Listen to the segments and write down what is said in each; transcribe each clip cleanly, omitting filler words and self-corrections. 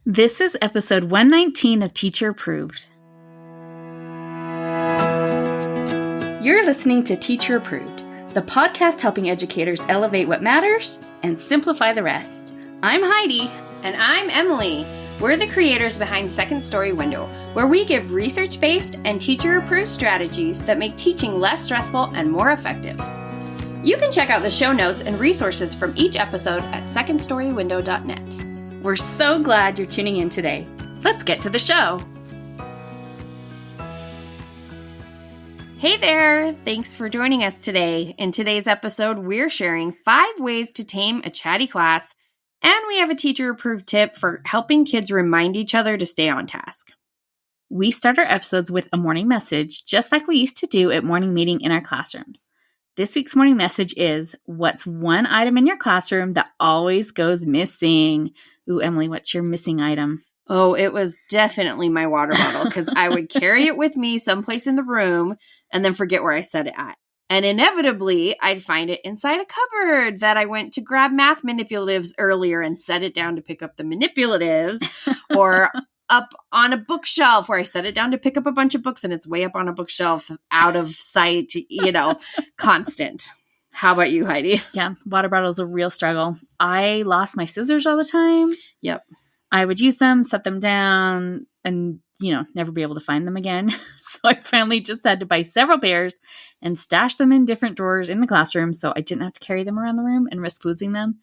This is episode 119 of Teacher Approved. You're listening to Teacher Approved, the podcast helping educators elevate what matters and simplify the rest. I'm Heidi. And I'm Emily. We're the creators behind Second Story Window, where we give research-based and teacher-approved strategies that make teaching less stressful and more effective. You can check out the show notes and resources from each episode at secondstorywindow.net. We're so glad you're tuning in today. Let's get to the show. Hey there! Thanks for joining us today. In today's episode, we're sharing 5 ways to tame a chatty class, and we have a teacher-approved tip for helping kids remind each other to stay on task. We start our episodes with a morning message, just like we used to do at morning meeting in our classrooms. This week's morning message is, what's one item in your classroom that always goes missing? Ooh, Emily, what's your missing item? Oh, it was definitely my water bottle because I would carry it with me someplace in the room and then forget where I set it at. And inevitably, I'd find it inside a cupboard that I went to grab math manipulatives earlier and set it down to pick up the manipulatives, or up on a bookshelf where I set it down to pick up a bunch of books and it's way up on a bookshelf, out of sight, constant. How about you, Heidi? Yeah, water bottle is a real struggle. I lost my scissors all the time. Yep. I would use them, set them down, and, never be able to find them again. So I finally just had to buy several pairs and stash them in different drawers in the classroom so I didn't have to carry them around the room and risk losing them.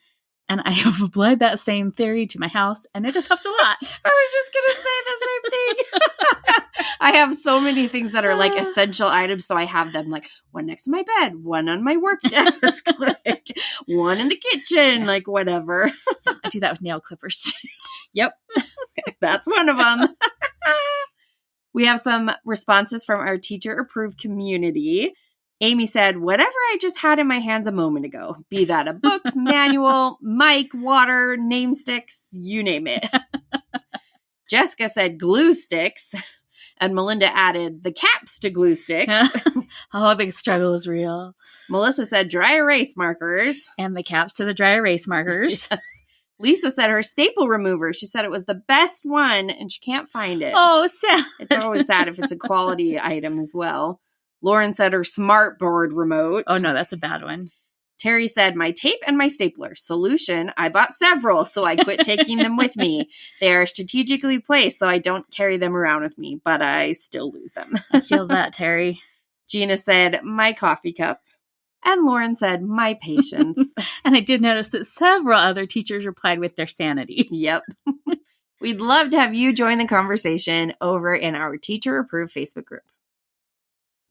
And I have applied that same theory to my house, and it has helped a lot. I was just going to say the same thing. I have so many things that are like essential items, so I have them like one next to my bed, one on my work desk, like one in the kitchen, like whatever. I do that with nail clippers too. Yep. That's one of them. We have some responses from our teacher-approved community. Amy said, whatever I just had in my hands a moment ago, be that a book, manual, mic, water, name sticks, you name it. Jessica said glue sticks, and Melinda added the caps to glue sticks. Oh, the struggle is real. Melissa said dry erase markers. And the caps to the dry erase markers. Yes. Lisa said her staple remover. She said it was the best one, and she can't find it. Oh, sad. It's always sad if it's a quality item as well. Lauren said her smart board remote. Oh, no, that's a bad one. Terry said, my tape and my stapler. Solution, I bought several, so I quit taking them with me. They are strategically placed, so I don't carry them around with me, but I still lose them. I feel that, Terry. Gina said, my coffee cup. And Lauren said, my patience. And I did notice that several other teachers replied with their sanity. Yep. We'd love to have you join the conversation over in our teacher-approved Facebook group.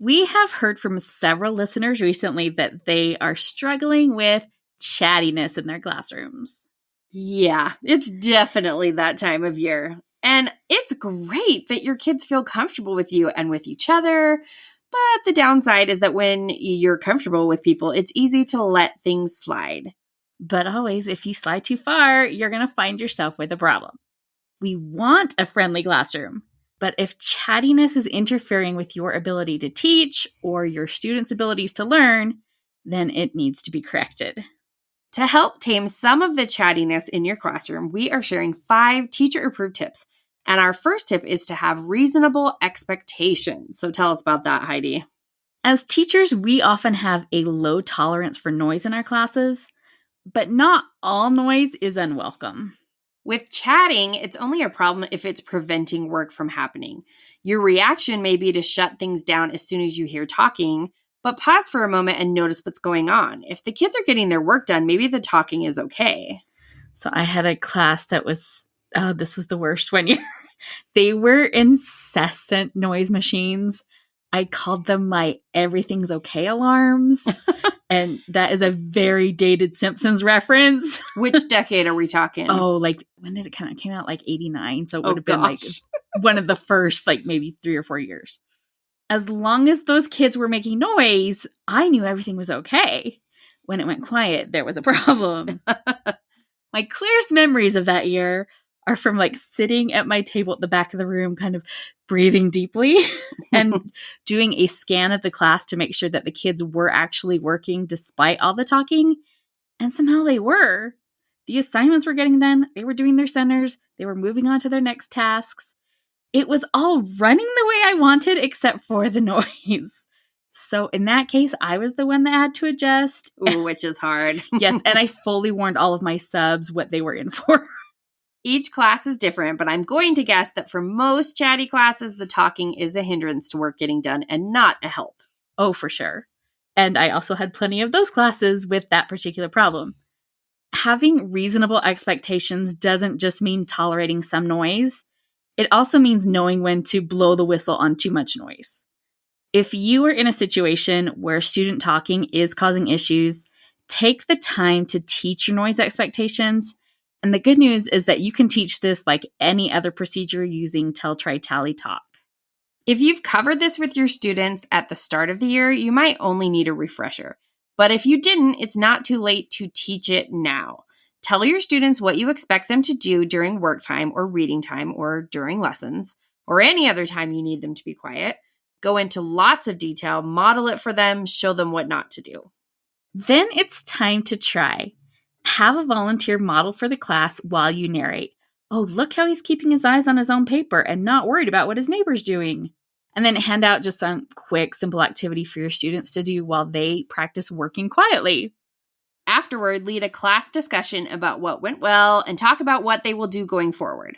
We have heard from several listeners recently that they are struggling with chattiness in their classrooms. Yeah, it's definitely that time of year. And it's great that your kids feel comfortable with you and with each other. But the downside is that when you're comfortable with people, it's easy to let things slide. But always, if you slide too far, you're going to find yourself with a problem. We want a friendly classroom. But if chattiness is interfering with your ability to teach or your students' abilities to learn, then it needs to be corrected. To help tame some of the chattiness in your classroom, we are sharing 5 teacher-approved tips. And our first tip is to have reasonable expectations. So tell us about that, Heidi. As teachers, we often have a low tolerance for noise in our classes, but not all noise is unwelcome. With chatting, it's only a problem if it's preventing work from happening. Your reaction may be to shut things down as soon as you hear talking, but pause for a moment and notice what's going on. If the kids are getting their work done, maybe the talking is okay. So I had a class that was, this was the worst one year. They were incessant noise machines. I called them my everything's okay alarms. And that is a very dated Simpsons reference. Which decade are we talking? Oh, like when did it come out? It came out like 89. So it would have been like one of the first, like maybe 3 or 4 years. As long as those kids were making noise, I knew everything was okay. When it went quiet, there was a problem. My clearest memories of that year are from like sitting at my table at the back of the room, kind of breathing deeply and doing a scan of the class to make sure that the kids were actually working despite all the talking. And somehow they were. The assignments were getting done. They were doing their centers. They were moving on to their next tasks. It was all running the way I wanted except for the noise. So in that case, I was the one that had to adjust. Ooh, which is hard. Yes, and I fully warned all of my subs what they were in for. Each class is different, but I'm going to guess that for most Chatty classes, the talking is a hindrance to work getting done and not a help. Oh, for sure. And I also had plenty of those classes with that particular problem. Having reasonable expectations doesn't just mean tolerating some noise. It also means knowing when to blow the whistle on too much noise. If you are in a situation where student talking is causing issues, take the time to teach your noise expectations. And the good news is that you can teach this like any other procedure using Tell, Try, Tally, Talk. If you've covered this with your students at the start of the year, you might only need a refresher. But if you didn't, it's not too late to teach it now. Tell your students what you expect them to do during work time or reading time or during lessons or any other time you need them to be quiet. Go into lots of detail, model it for them, show them what not to do. Then it's time to try. Have a volunteer model for the class while you narrate. Oh, look how he's keeping his eyes on his own paper and not worried about what his neighbor's doing. And then hand out just some quick, simple activity for your students to do while they practice working quietly. Afterward, lead a class discussion about what went well and talk about what they will do going forward.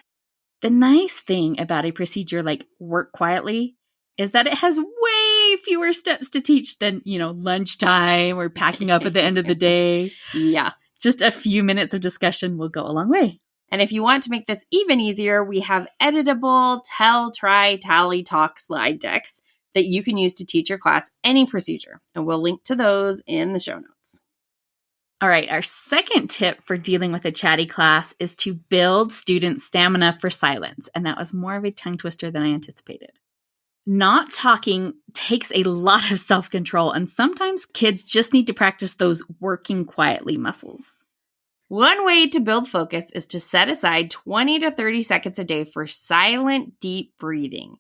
The nice thing about a procedure like work quietly is that it has way fewer steps to teach than, lunchtime or packing up at the end of the day. Yeah. Just a few minutes of discussion will go a long way. And if you want to make this even easier, we have editable Tell, Try, Tally, Talk slide decks that you can use to teach your class any procedure. And we'll link to those in the show notes. All right, our second tip for dealing with a chatty class is to build student stamina for silence. And that was more of a tongue twister than I anticipated. Not talking takes a lot of self-control, and sometimes kids just need to practice those working quietly muscles. One way to build focus is to set aside 20 to 30 seconds a day for silent, deep breathing.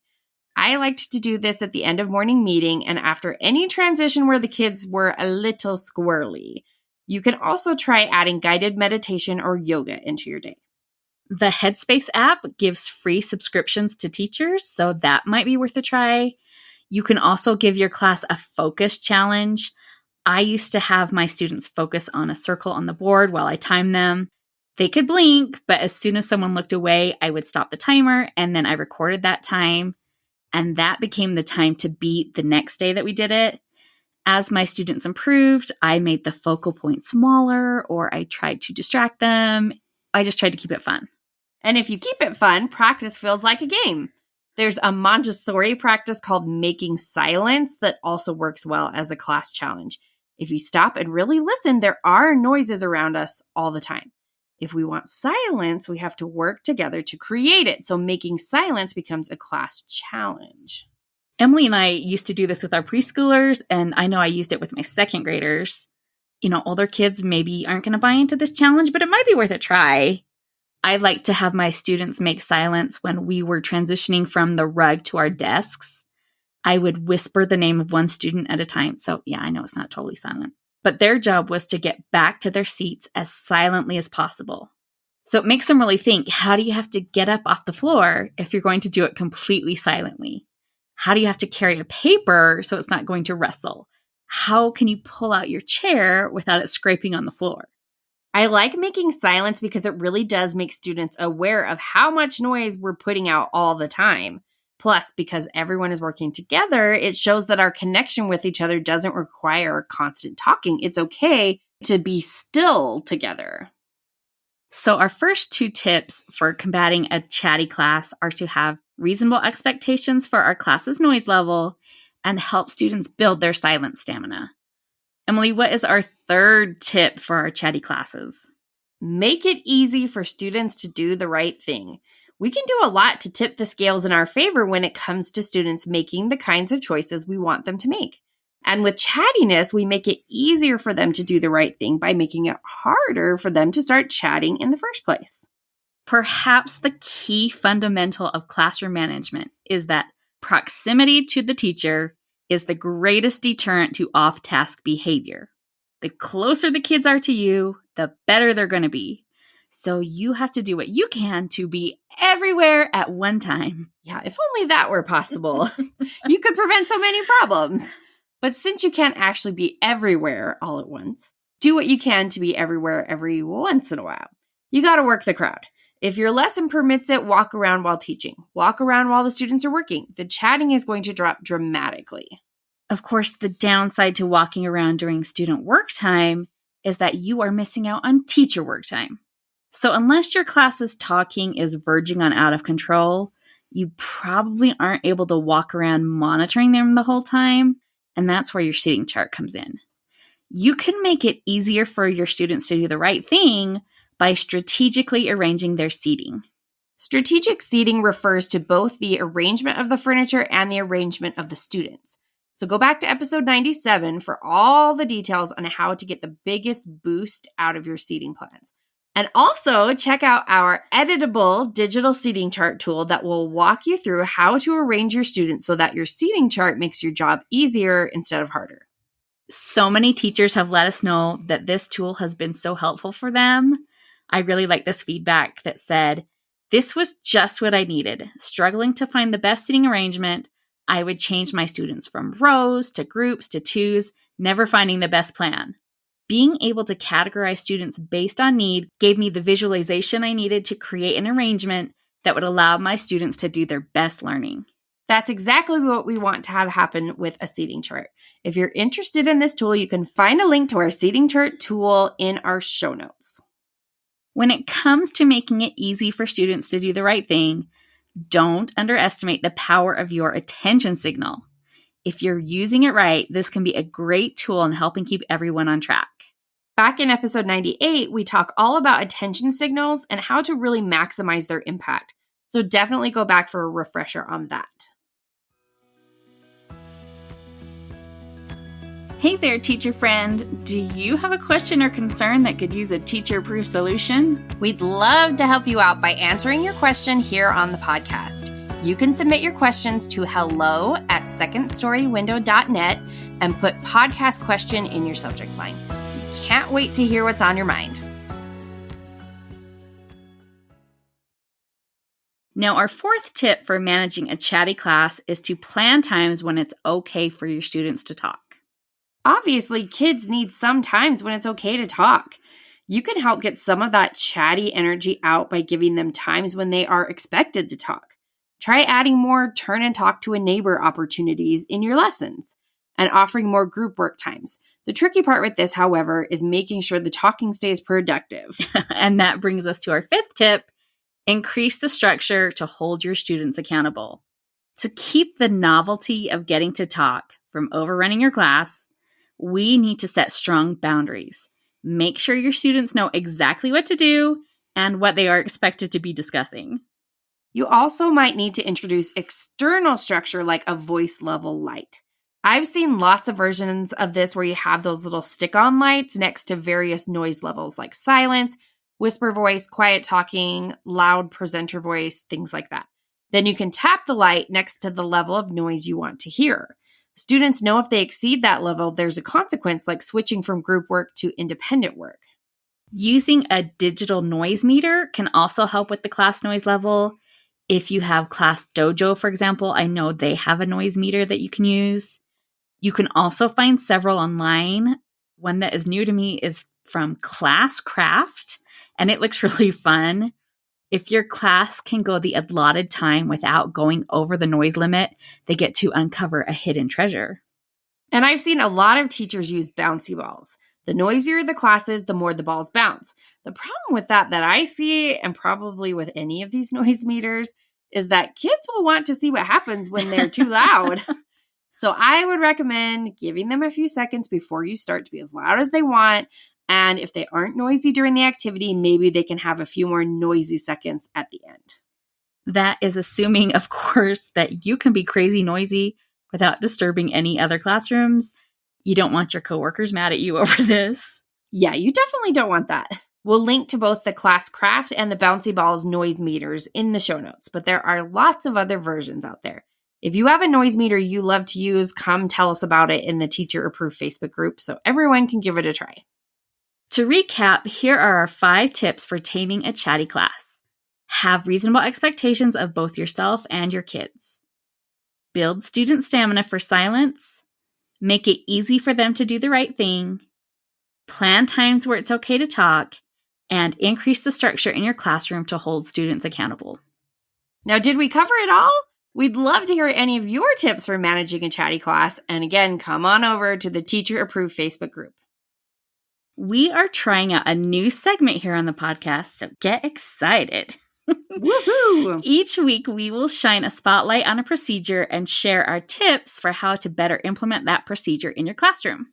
I liked to do this at the end of morning meeting and after any transition where the kids were a little squirrely. You can also try adding guided meditation or yoga into your day. The Headspace app gives free subscriptions to teachers, so that might be worth a try. You can also give your class a focus challenge. I used to have my students focus on a circle on the board while I timed them. They could blink, but as soon as someone looked away, I would stop the timer, and then I recorded that time. And that became the time to beat the next day that we did it. As my students improved, I made the focal point smaller, or I tried to distract them. I just tried to keep it fun. And if you keep it fun, practice feels like a game. There's a Montessori practice called Making Silence that also works well as a class challenge. If you stop and really listen, there are noises around us all the time. If we want silence, we have to work together to create it. So making silence becomes a class challenge. Emily and I used to do this with our preschoolers, and I know I used it with my second graders. Older kids maybe aren't going to buy into this challenge, but it might be worth a try. I like to have my students make silence when we were transitioning from the rug to our desks. I would whisper the name of one student at a time. So yeah, I know it's not totally silent. But their job was to get back to their seats as silently as possible. So it makes them really think, how do you have to get up off the floor if you're going to do it completely silently? How do you have to carry a paper so it's not going to rustle? How can you pull out your chair without it scraping on the floor? I like making silence because it really does make students aware of how much noise we're putting out all the time. Plus, because everyone is working together, it shows that our connection with each other doesn't require constant talking. It's okay to be still together. So our first two tips for combating a chatty class are to have reasonable expectations for our class's noise level and help students build their silent stamina. Emily, what is our third tip for our chatty classes? Make it easy for students to do the right thing. We can do a lot to tip the scales in our favor when it comes to students making the kinds of choices we want them to make. And with chattiness, we make it easier for them to do the right thing by making it harder for them to start chatting in the first place. Perhaps the key fundamental of classroom management is that proximity to the teacher is the greatest deterrent to off-task behavior. The closer the kids are to you, the better they're going to be. So you have to do what you can to be everywhere at one time. Yeah, if only that were possible. You could prevent so many problems. But since you can't actually be everywhere all at once, do what you can to be everywhere every once in a while. You got to work the crowd. If your lesson permits it, walk around while teaching. Walk around while the students are working. The chatting is going to drop dramatically. Of course, the downside to walking around during student work time is that you are missing out on teacher work time. So unless your class's talking is verging on out of control, you probably aren't able to walk around monitoring them the whole time, and that's where your seating chart comes in. You can make it easier for your students to do the right thing by strategically arranging their seating. Strategic seating refers to both the arrangement of the furniture and the arrangement of the students. So go back to episode 97 for all the details on how to get the biggest boost out of your seating plans. And also check out our editable digital seating chart tool that will walk you through how to arrange your students so that your seating chart makes your job easier instead of harder. So many teachers have let us know that this tool has been so helpful for them. I really like this feedback that said, "This was just what I needed. Struggling to find the best seating arrangement, I would change my students from rows to groups to twos, never finding the best plan. Being able to categorize students based on need gave me the visualization I needed to create an arrangement that would allow my students to do their best learning." That's exactly what we want to have happen with a seating chart. If you're interested in this tool, you can find a link to our seating chart tool in our show notes. When it comes to making it easy for students to do the right thing, don't underestimate the power of your attention signal. If you're using it right, this can be a great tool in helping keep everyone on track. Back in episode 98, we talk all about attention signals and how to really maximize their impact. So definitely go back for a refresher on that. Hey there, teacher friend. Do you have a question or concern that could use a teacher-proof solution? We'd love to help you out by answering your question here on the podcast. You can submit your questions to hello@secondstorywindow.net and put podcast question in your subject line. We can't wait to hear what's on your mind. Now, our fourth tip for managing a chatty class is to plan times when it's okay for your students to talk. Obviously, kids need some times when it's okay to talk. You can help get some of that chatty energy out by giving them times when they are expected to talk. Try adding more turn and talk to a neighbor opportunities in your lessons and offering more group work times. The tricky part with this, however, is making sure the talking stays productive. And that brings us to our fifth tip: increase the structure to hold your students accountable. To keep the novelty of getting to talk from overrunning your class, we need to set strong boundaries. Make sure your students know exactly what to do and what they are expected to be discussing. You also might need to introduce external structure like a voice level light. I've seen lots of versions of this where you have those little stick-on lights next to various noise levels like silence, whisper voice, quiet talking, loud presenter voice, things like that. Then you can tap the light next to the level of noise you want to hear. Students know if they exceed that level, there's a consequence like switching from group work to independent work. Using a digital noise meter can also help with the class noise level. If you have Class Dojo, for example, I know they have a noise meter that you can use. You can also find several online. One that is new to me is from Classcraft, and it looks really fun. If your class can go the allotted time without going over the noise limit, they get to uncover a hidden treasure. And I've seen a lot of teachers use bouncy balls. The noisier the class is, the more the balls bounce. The problem with that I see, and probably with any of these noise meters, is that kids will want to see what happens when they're too loud. So I would recommend giving them a few seconds before you start to be as loud as they want. And if they aren't noisy during the activity, maybe they can have a few more noisy seconds at the end. That is assuming, of course, that you can be crazy noisy without disturbing any other classrooms. You don't want your coworkers mad at you over this. Yeah, you definitely don't want that. We'll link to both the Classcraft and the Bouncy Balls noise meters in the show notes, but there are lots of other versions out there. If you have a noise meter you love to use, come tell us about it in the Teacher Approved Facebook group so everyone can give it a try. To recap, here are our 5 tips for taming a chatty class. Have reasonable expectations of both yourself and your kids. Build student stamina for silence. Make it easy for them to do the right thing. Plan times where it's okay to talk. And increase the structure in your classroom to hold students accountable. Now, did we cover it all? We'd love to hear any of your tips for managing a chatty class. And again, come on over to the Teacher Approved Facebook group. We are trying out a new segment here on the podcast, so get excited. Woohoo! Each week, we will shine a spotlight on a procedure and share our tips for how to better implement that procedure in your classroom.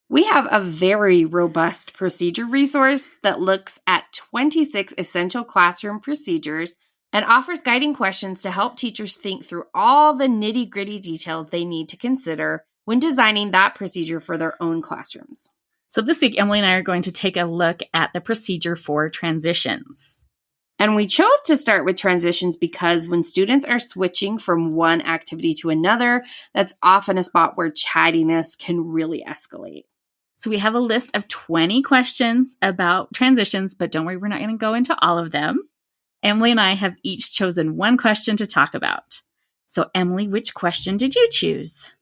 We have a very robust procedure resource that looks at 26 essential classroom procedures and offers guiding questions to help teachers think through all the nitty-gritty details they need to consider when designing that procedure for their own classrooms. So this week, Emily and I are going to take a look at the procedure for transitions. And we chose to start with transitions because when students are switching from one activity to another, that's often a spot where chattiness can really escalate. So we have a list of 20 questions about transitions, but don't worry, we're not going to go into all of them. Emily and I have each chosen one question to talk about. So Emily, which question did you choose?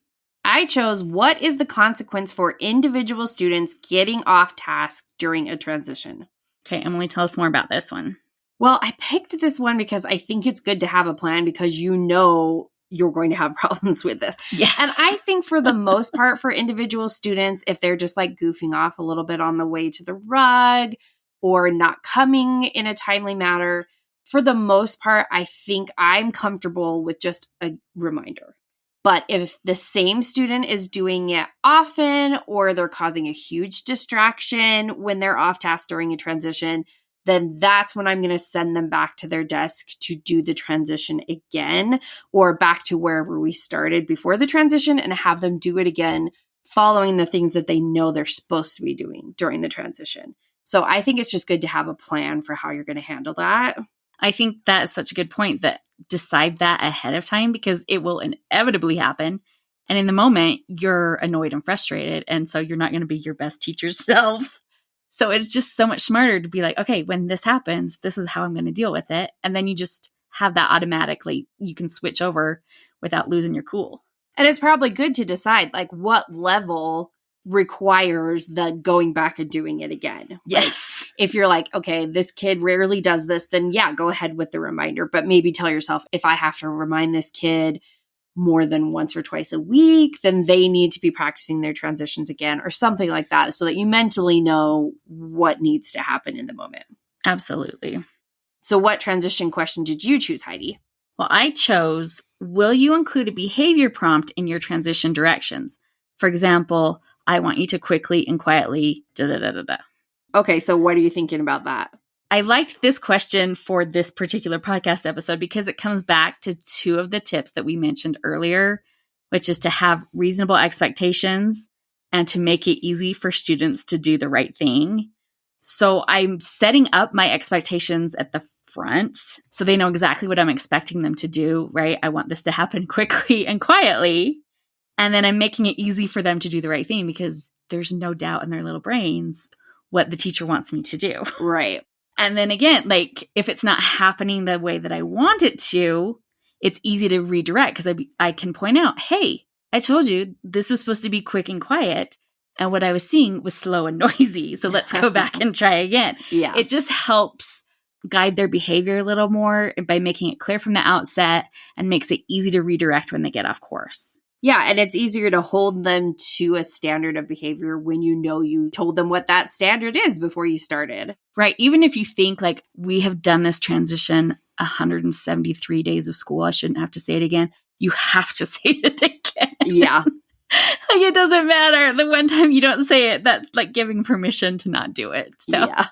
I chose, what is the consequence for individual students getting off task during a transition? Okay, Emily, tell us more about this one. Well, I picked this one because I think it's good to have a plan because you know you're going to have problems with this. Yes. And I think for the most part for individual students, if they're just like goofing off a little bit on the way to the rug or not coming in a timely manner, for the most part, I think I'm comfortable with just a reminder. But if the same student is doing it often or they're causing a huge distraction when they're off task during a transition, then that's when I'm going to send them back to their desk to do the transition again or back to wherever we started before the transition and have them do it again, following the things that they know they're supposed to be doing during the transition. So I think it's just good to have a plan for how you're going to handle that. I think that's such a good point, that decide that ahead of time because it will inevitably happen. And in the moment, you're annoyed and frustrated. And so you're not going to be your best teacher self. So it's just so much smarter to be like, okay, when this happens, this is how I'm going to deal with it. And then you just have that automatically. You can switch over without losing your cool. And it's probably good to decide like what level requires the going back and doing it again. Yes. Like, if you're like, okay, this kid rarely does this, then yeah, go ahead with the reminder. But maybe tell yourself, if I have to remind this kid more than once or twice a week, then they need to be practicing their transitions again or something like that so that you mentally know what needs to happen in the moment. Absolutely. So what transition question did you choose, Heidi? Well, I chose, will you include a behavior prompt in your transition directions? For example, I want you to quickly and quietly da-da-da-da-da. Okay, so what are you thinking about that? I liked this question for this particular podcast episode because it comes back to 2 of the tips that we mentioned earlier, which is to have reasonable expectations and to make it easy for students to do the right thing. So I'm setting up my expectations at the front so they know exactly what I'm expecting them to do, right? I want this to happen quickly and quietly. And then I'm making it easy for them to do the right thing because there's no doubt in their little brains what the teacher wants me to do. Right. And then again, like if it's not happening the way that I want it to, it's easy to redirect because I can point out, hey, I told you this was supposed to be quick and quiet. And what I was seeing was slow and noisy. So let's go back and try again. Yeah. It just helps guide their behavior a little more by making it clear from the outset and makes it easy to redirect when they get off course. Yeah, and it's easier to hold them to a standard of behavior when you know you told them what that standard is before you started. Right. Even if you think like we have done this transition 173 days of school, I shouldn't have to say it again. You have to say it again. Yeah. Like it doesn't matter. The one time you don't say it, that's like giving permission to not do it. So yeah.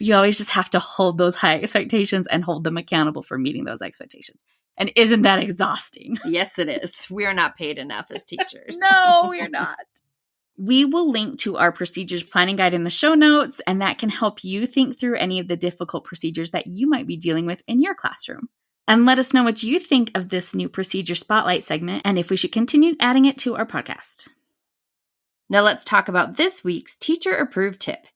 You always just have to hold those high expectations and hold them accountable for meeting those expectations. And isn't that exhausting? Yes, it is. We are not paid enough as teachers. No, we're not. We will link to our procedures planning guide in the show notes, and that can help you think through any of the difficult procedures that you might be dealing with in your classroom. And let us know what you think of this new procedure spotlight segment and if we should continue adding it to our podcast. Now let's talk about this week's teacher approved tip.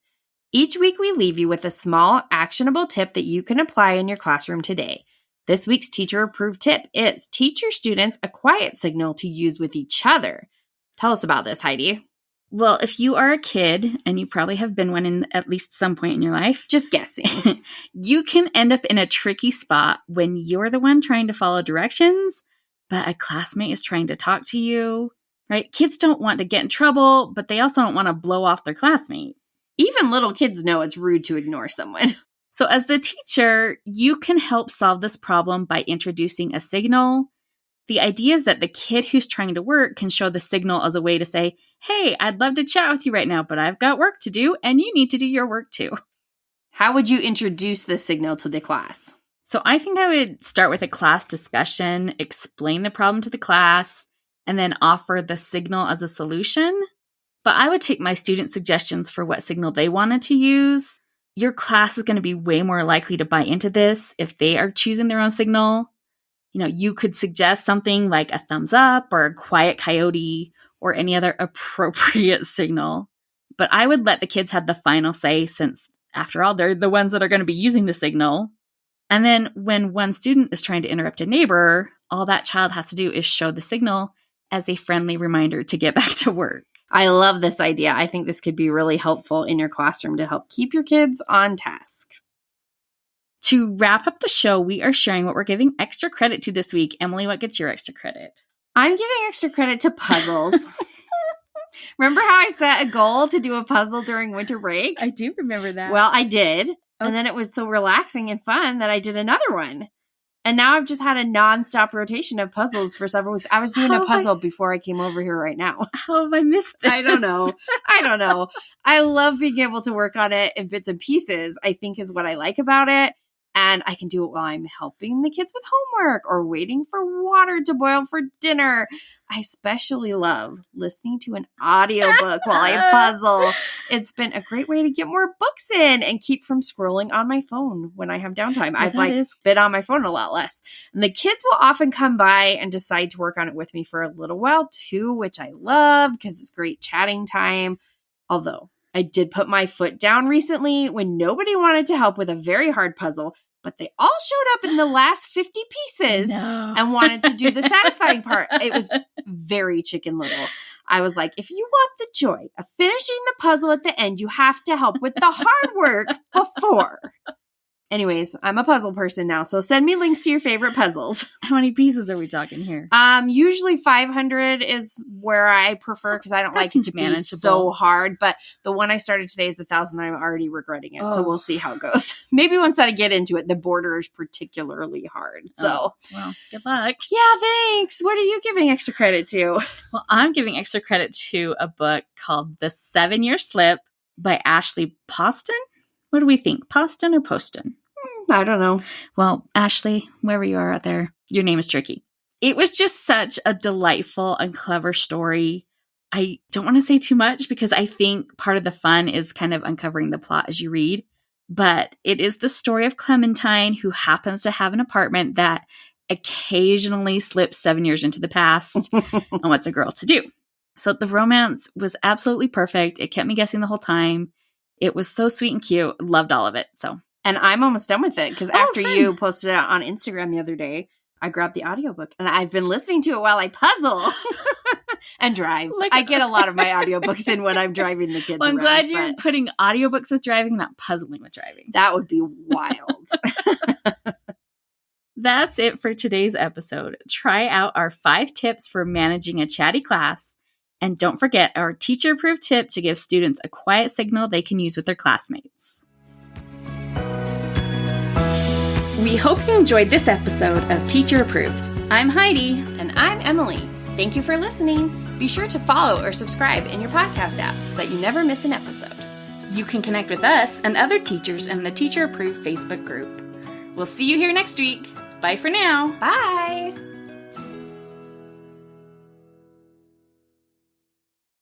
Each week, we leave you with a small, actionable tip that you can apply in your classroom today. This week's teacher-approved tip is teach your students a quiet signal to use with each other. Tell us about this, Heidi. Well, if you are a kid, and you probably have been one in at least some point in your life, just guessing, you can end up in a tricky spot when you're the one trying to follow directions, but a classmate is trying to talk to you, right? Kids don't want to get in trouble, but they also don't want to blow off their classmate. Even little kids know it's rude to ignore someone. So as the teacher, you can help solve this problem by introducing a signal. The idea is that the kid who's trying to work can show the signal as a way to say, hey, I'd love to chat with you right now, but I've got work to do, and you need to do your work too. How would you introduce the signal to the class? So I think I would start with a class discussion, explain the problem to the class, and then offer the signal as a solution. But I would take my student suggestions for what signal they wanted to use. Your class is going to be way more likely to buy into this if they are choosing their own signal. You know, you could suggest something like a thumbs up or a quiet coyote or any other appropriate signal. But I would let the kids have the final say since, after all, they're the ones that are going to be using the signal. And then when one student is trying to interrupt a neighbor, all that child has to do is show the signal as a friendly reminder to get back to work. I love this idea. I think this could be really helpful in your classroom to help keep your kids on task. To wrap up the show, we are sharing what we're giving extra credit to this week. Emily, what gets your extra credit? I'm giving extra credit to puzzles. Remember how I set a goal to do a puzzle during winter break? I do remember that. Well, I did. Okay. And then it was so relaxing and fun that I did another one. And now I've just had a nonstop rotation of puzzles for several weeks. I was doing a puzzle before I came over here right now. How have I missed this? I don't know. I love being able to work on it in bits and pieces, I think is what I like about it. And I can do it while I'm helping the kids with homework or waiting for water to boil for dinner. I especially love listening to an audiobook while I puzzle. It's been a great way to get more books in and keep from scrolling on my phone when I have downtime. I've been on my phone a lot less. And the kids will often come by and decide to work on it with me for a little while too, which I love because it's great chatting time. Although I did put my foot down recently when nobody wanted to help with a very hard puzzle, but they all showed up in the last 50 pieces and wanted to do the satisfying part. It was very Chicken Little. I was like, if you want the joy of finishing the puzzle at the end, you have to help with the hard work before. Anyways, I'm a puzzle person now, so send me links to your favorite puzzles. How many pieces are we talking here? Usually 500 is where I prefer because I don't like it to be so hard. But the one I started today is 1,000. I'm already regretting it, so we'll see how it goes. Maybe once I get into it, the border is particularly hard. So, well, good luck. Yeah, thanks. What are you giving extra credit to? Well, I'm giving extra credit to a book called The 7-Year Slip by Ashley Poston. What do we think? Poston or Poston? I don't know. Well, Ashley, wherever you are out there, your name is tricky. It was just such a delightful and clever story. I don't want to say too much because I think part of the fun is kind of uncovering the plot as you read. But it is the story of Clementine, who happens to have an apartment that occasionally slips 7 years into the past and what's a girl to do. So the romance was absolutely perfect. It kept me guessing the whole time. It was so sweet and cute. Loved all of it. And I'm almost done with it because after you posted it on Instagram the other day, I grabbed the audiobook and I've been listening to it while I puzzle and drive. I get a lot of my audiobooks in when I'm driving the kids. Well, I'm around, glad you're putting audiobooks with driving, not puzzling with driving. That would be wild. That's it for today's episode. Try out our 5 tips for managing a chatty class. And don't forget our teacher-approved tip to give students a quiet signal they can use with their classmates. We hope you enjoyed this episode of Teacher Approved. I'm Heidi. And I'm Emily. Thank you for listening. Be sure to follow or subscribe in your podcast app so that you never miss an episode. You can connect with us and other teachers in the Teacher Approved Facebook group. We'll see you here next week. Bye for now. Bye.